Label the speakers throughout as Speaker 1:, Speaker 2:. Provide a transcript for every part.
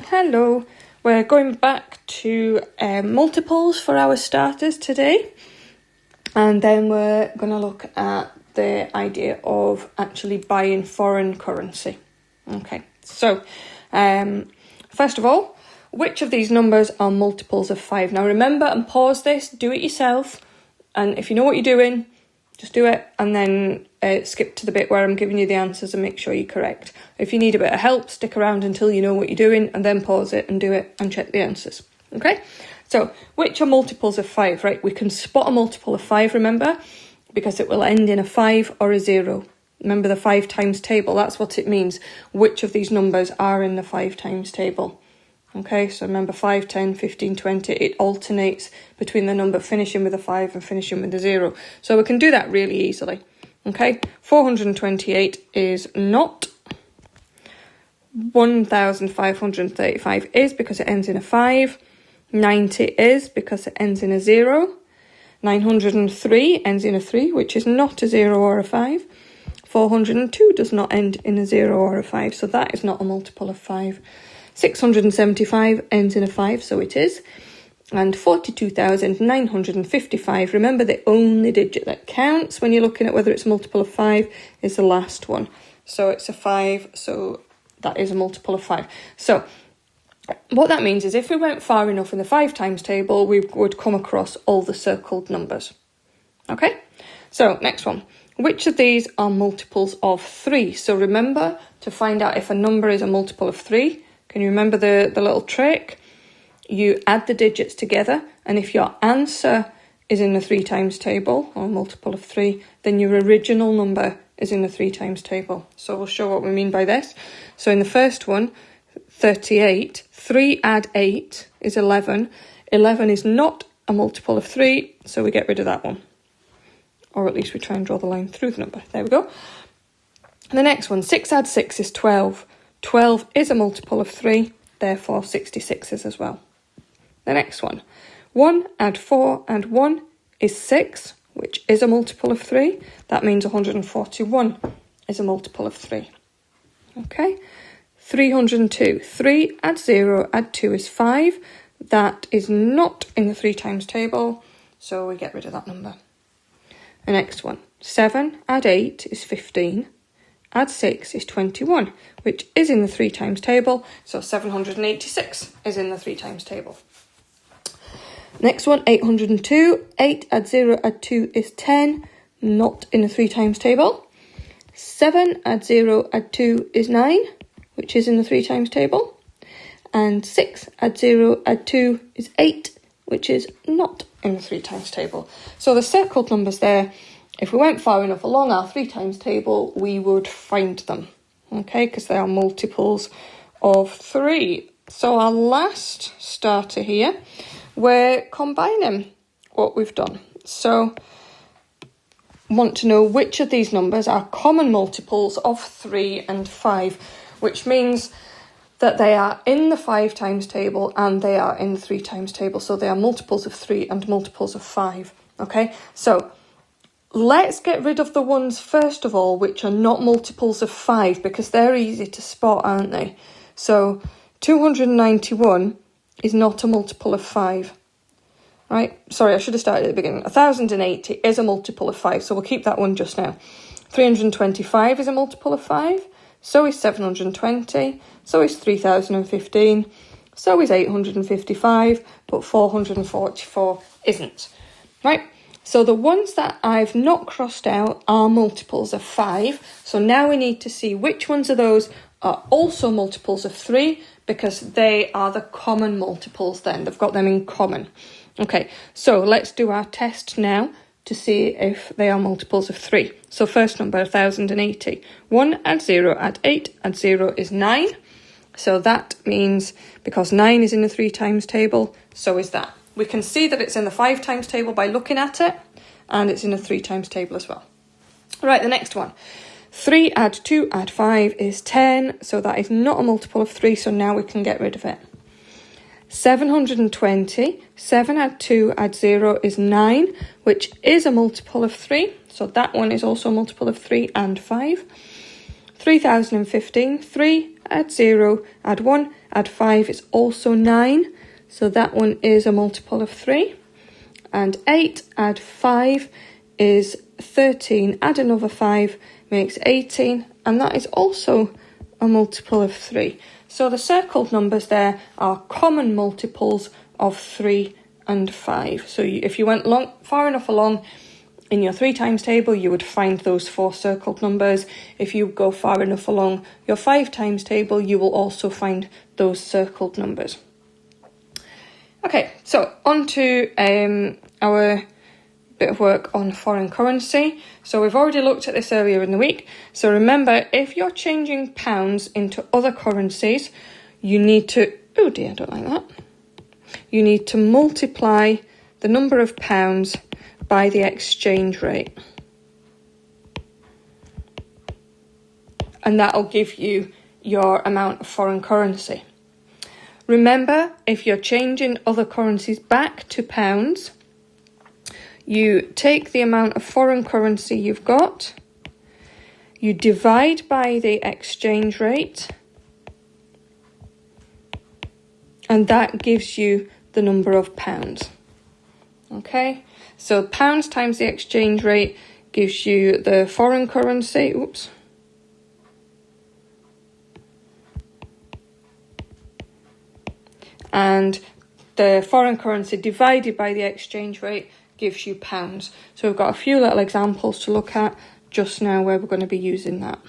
Speaker 1: Hello, we're going back to multiples for our starters today, and then we're going to look at the idea of actually buying foreign currency. Okay, so first of all, which of these numbers are multiples of 5? Now remember and pause this, do it yourself, and if you know what you're doing, just do it and then skip to the bit where I'm giving you the answers and make sure you're correct. If you need a bit of help, stick around until you know what you're doing and then pause it and do it and check the answers. Okay, so which are multiples of 5? Right, we can spot a multiple of 5, remember, because it will end in a 5 or a 0. Remember the 5 times table, that's what it means. Which of these numbers are in the 5 times table? Okay, so remember 5, 10, 15, 20, it alternates between the number finishing with a 5 and finishing with a 0. So we can do that really easily. Okay, 428 is not. 1,535 is because it ends in a 5. 90 is because it ends in a 0. 903 ends in a 3, which is not a 0 or a 5. 402 does not end in a 0 or a 5, so that is not a multiple of 5. 675 ends in a 5, so it is. And 42,955, remember the only digit that counts when you're looking at whether it's a multiple of 5 is the last one. So it's a 5, so that is a multiple of 5. So what that means is if we went far enough in the 5 times table, we would come across all the circled numbers. Okay, so next one. Which of these are multiples of 3? So remember, to find out if a number is a multiple of 3, can you remember the little trick? You add the digits together, and if your answer is in the 3 times table, or multiple of 3, then your original number is in the 3 times table. So we'll show what we mean by this. So in the first one, 38, 3 add 8 is 11. 11 is not a multiple of 3, so we get rid of that one. Or at least we try and draw the line through the number. There we go. And the next one, 6 add 6 is 12. 12 is a multiple of 3, therefore 66 is as well. The next one, 1 add 4 and 1 is 6, which is a multiple of 3. That means 141 is a multiple of 3. Okay, 302, 3 add 0 add 2 is 5. That is not in the 3 times table, so we get rid of that number. The next one, 7 add 8 is 15. Add 6 is 21, which is in the 3 times table, so 786 is in the 3 times table. Next one, 802, 8 add 0 add 2 is 10, not in the 3 times table. 7 add 0 add 2 is 9, which is in the 3 times table. And 6 add 0 add 2 is 8, which is not in the 3 times table. So the circled numbers there, if we went far enough along our 3 times table, we would find them, okay, because they are multiples of 3. So our last starter here, we're combining what we've done. So want to know which of these numbers are common multiples of 3 and 5, which means that they are in the 5 times table and they are in the 3 times table. So they are multiples of 3 and multiples of 5, okay? So let's get rid of the ones, first of all, which are not multiples of 5, because they're easy to spot, aren't they? So 291 is not a multiple of 5. Right? Sorry, I should have started at the beginning. 1,080 is a multiple of 5, so we'll keep that one just now. 325 is a multiple of 5. So is 720. So is 3,015. So is 855. But 444 isn't. Right? So the ones that I've not crossed out are multiples of 5. So now we need to see which ones of those are also multiples of 3, because they are the common multiples then. They've got them in common. Okay, so let's do our test now to see if they are multiples of 3. So first number, 1,080. 1 add 0 add 8 add 0 is 9. So that means because 9 is in the 3 times table, so is that. We can see that it's in the 5 times table by looking at it, and it's in the 3 times table as well. Right, the next one. 3 add 2 add 5 is 10, so that is not a multiple of 3, so now we can get rid of it. 720, 7 add 2 add 0 is 9, which is a multiple of 3, so that one is also a multiple of 3 and 5. 3,015, 3 add 0 add 1 add 5 is also 9. So that one is a multiple of 3. And 8 add 5 is 13. Add another 5 makes 18. And that is also a multiple of 3. So the circled numbers there are common multiples of 3 and 5. So if you went far enough along in your 3 times table, you would find those 4 circled numbers. If you go far enough along your 5 times table, you will also find those circled numbers. Okay, so on to our bit of work on foreign currency. So we've already looked at this earlier in the week. So remember, if you're changing pounds into other currencies, you need to, oh dear, I don't like that. You need to multiply the number of pounds by the exchange rate. And that'll give you your amount of foreign currency. Remember, if you're changing other currencies back to pounds, you take the amount of foreign currency you've got, you divide by the exchange rate, and that gives you the number of pounds. Okay, so pounds times the exchange rate gives you the foreign currency. Oops. And the foreign currency divided by the exchange rate gives you pounds. So we've got a few little examples to look at just now where we're going to be using that.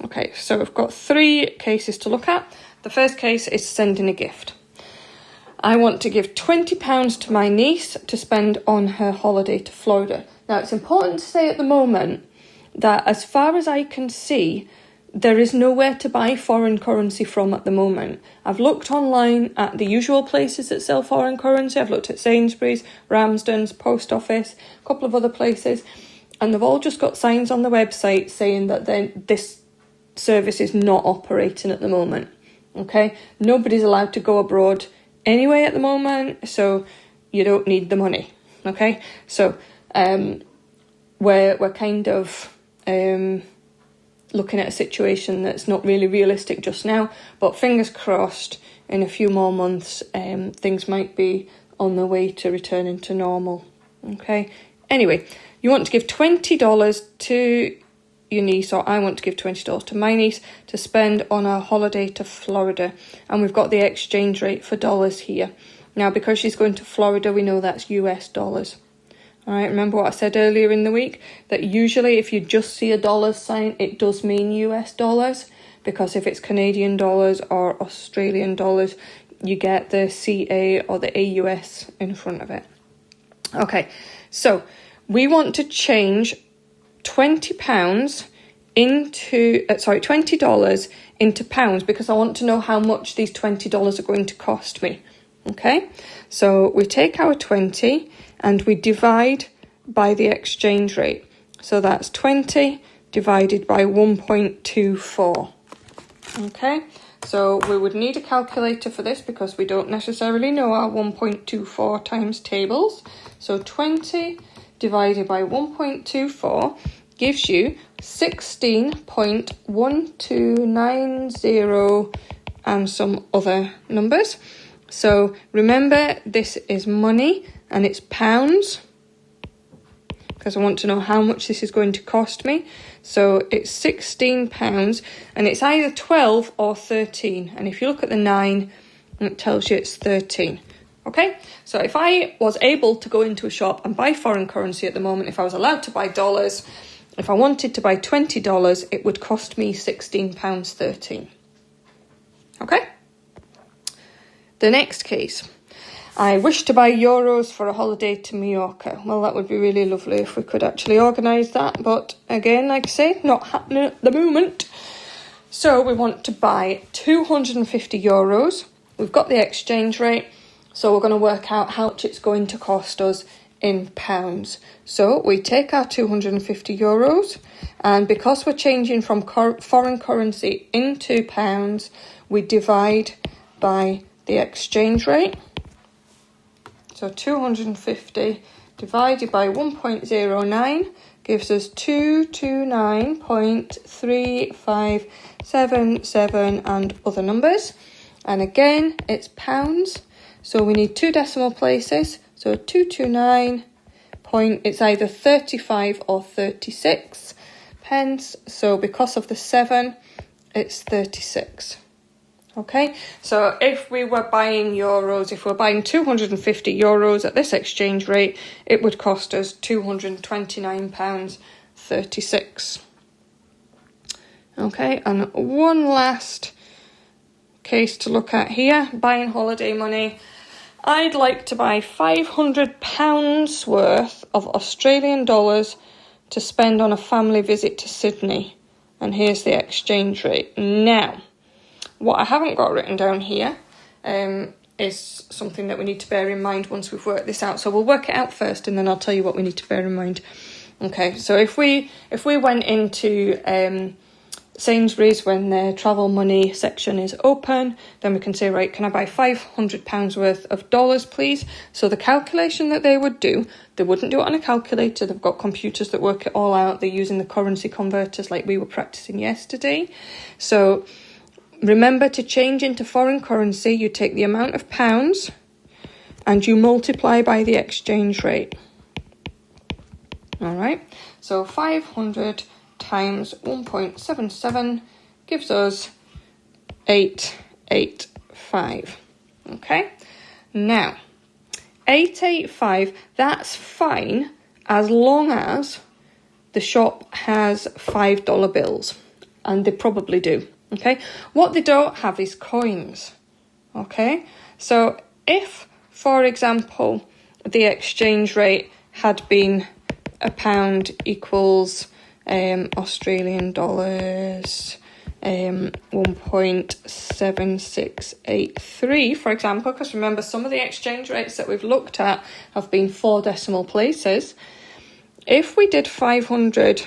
Speaker 1: Okay, so we've got 3 cases to look at. The first case is sending a gift. I want to give £20 to my niece to spend on her holiday to Florida. Now, it's important to say at the moment that as far as I can see, there is nowhere to buy foreign currency from at the moment. I've looked online at the usual places that sell foreign currency. I've looked at Sainsbury's, Ramsden's, Post Office, a couple of other places, and they've all just got signs on the website saying that this service is not operating at the moment. Okay, nobody's allowed to go abroad anyway at the moment, so you don't need the money. Okay, so we're kind of looking at a situation that's not really realistic just now, but fingers crossed in a few more months things might be on the way to returning to normal. Okay, anyway, you want to give $20 to your niece, or I want to give $20 to my niece to spend on our holiday to Florida, and we've got the exchange rate for dollars here. Now, because she's going to Florida, we know that's US dollars. All right, remember what I said earlier in the week, that usually if you just see a dollar sign, it does mean US dollars, because if it's Canadian dollars or Australian dollars, you get the CA or the AUS in front of it. Okay, so we want to change $20 into pounds, because I want to know how much these $20 are going to cost me. Okay, so we take our 20 and we divide by the exchange rate. So that's 20 divided by 1.24. Okay, so we would need a calculator for this because we don't necessarily know our 1.24 times tables. So 20 divided by 1.24 gives you 16.1290 and some other numbers. So remember, this is money and it's pounds, because I want to know how much this is going to cost me. So it's £16 and it's either 12 or 13. And if you look at the 9, it tells you it's 13. Okay, so if I was able to go into a shop and buy foreign currency at the moment, if I was allowed to buy dollars, if I wanted to buy $20, it would cost me £16.13. Okay? The next case. I wish to buy euros for a holiday to Mallorca. Well, that would be really lovely if we could actually organise that. But again, like I say, not happening at the moment. So we want to buy 250 euros. We've got the exchange rate. So we're going to work out how much it's going to cost us in pounds. So we take our 250 euros, and because we're changing from foreign currency into pounds, we divide by the exchange rate. So 250 divided by 1.09 gives us 229.3577 and other numbers. And again, it's pounds, so we need 2 decimal places. So 229 point, it's either 35 or 36 pence. So because of the 7, it's 36. Okay, so if we were buying euros, if we're buying 250 euros at this exchange rate, it would cost us £229.36. Okay, and one last case to look at here, buying holiday money. I'd like to buy £500 worth of Australian dollars to spend on a family visit to Sydney. And here's the exchange rate. Now, what I haven't got written down here is something that we need to bear in mind once we've worked this out. So we'll work it out first and then I'll tell you what we need to bear in mind. Okay, so if we went into Sainsbury's when their travel money section is open, then we can say, right, can I buy £500 worth of dollars, please? So the calculation that they would do, they wouldn't do it on a calculator. They've got computers that work it all out. They're using the currency converters like we were practicing yesterday. So remember, to change into foreign currency, you take the amount of pounds and you multiply by the exchange rate. All right, so 500 times 1.77 gives us 885. Okay, now 885, that's fine as long as the shop has $5 bills, and they probably do. Okay, what they don't have is coins. Okay, so if, for example, the exchange rate had been £1 equals Australian dollars 1.7683, for example, because remember, some of the exchange rates that we've looked at have been 4 decimal places. If we did 500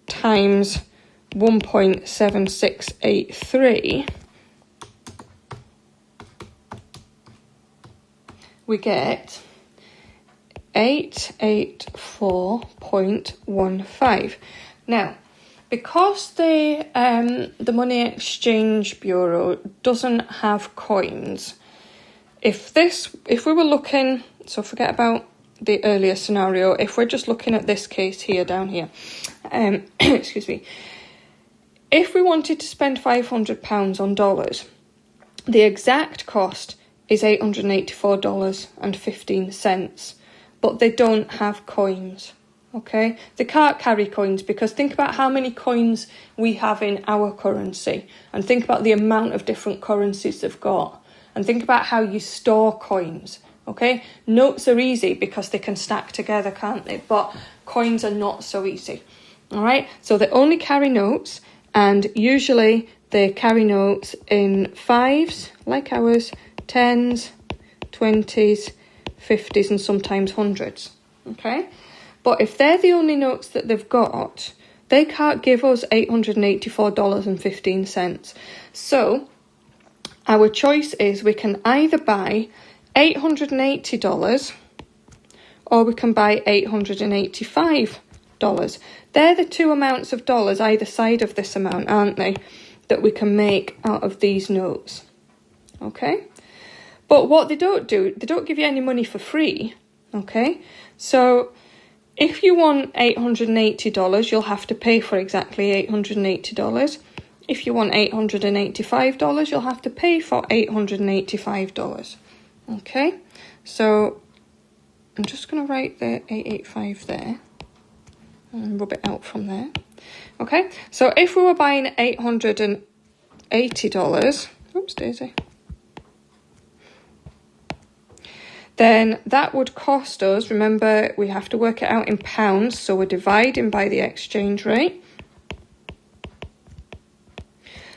Speaker 1: times 1.7683, we get 884.15. Now, because the Money Exchange Bureau doesn't have coins, if we were looking, so forget about the earlier scenario, if we're just looking at this case here, down here, excuse me, if we wanted to spend £500 on dollars, the exact cost is $884.15, but they don't have coins, okay? They can't carry coins because think about how many coins we have in our currency and think about the amount of different currencies they've got and think about how you store coins, okay? Notes are easy because they can stack together, can't they? But coins are not so easy, all right? So they only carry notes, and usually they carry notes in 5s, like ours, 10s, 20s, 50s, and sometimes 100s, okay? But if they're the only notes that they've got, they can't give us $884.15. So our choice is we can either buy $880 or we can buy $885. They're the two amounts of dollars either side of this amount, aren't they, that we can make out of these notes, okay? But what they don't do, they don't give you any money for free, okay? So if you want $880, you'll have to pay for exactly $880. If you want $885, you'll have to pay for $885, okay? So I'm just going to write the 885 there and rub it out from there. Okay, so if we were buying $880, oops daisy, then that would cost us, remember we have to work it out in pounds, so we're dividing by the exchange rate.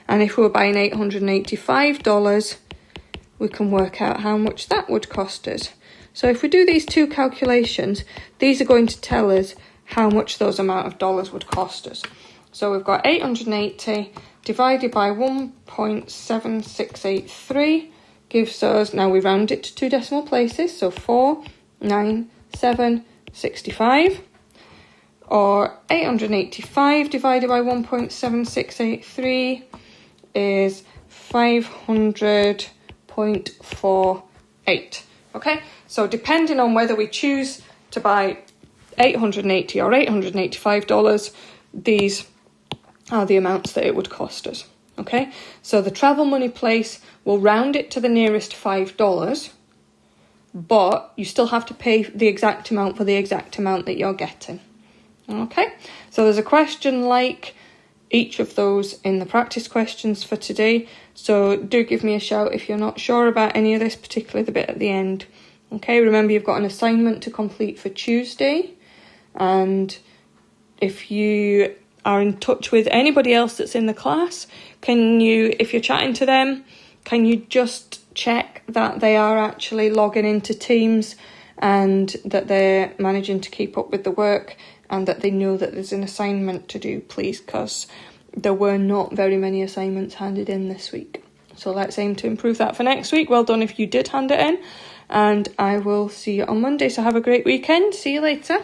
Speaker 1: And if we were buying $885, we can work out how much that would cost us. So if we do these two calculations, these are going to tell us how much those amount of dollars would cost us. So we've got 880 divided by 1.7683 gives us, now we round it to 2 decimal places, so 4, 9, 7, 65. or 885 divided by 1.7683 is 500.48. Okay, so depending on whether we choose to buy $880 or $885, these are the amounts that it would cost us. Okay, so the Travel Money place will round it to the nearest $5, but you still have to pay the exact amount for the exact amount that you're getting. Okay, so there's a question like each of those in the practice questions for today, so do give me a shout if you're not sure about any of this, particularly the bit at the end. Okay, remember you've got an assignment to complete for Tuesday, and if you are in touch with anybody else that's in the class, if you're chatting to them, can you just check that they are actually logging into Teams and that they're managing to keep up with the work and that they know that there's an assignment to do, please, because there were not very many assignments handed in this week. So let's aim to improve that for next week. Well done if you did hand it in, and I will see you on Monday. So have a great weekend. See you later.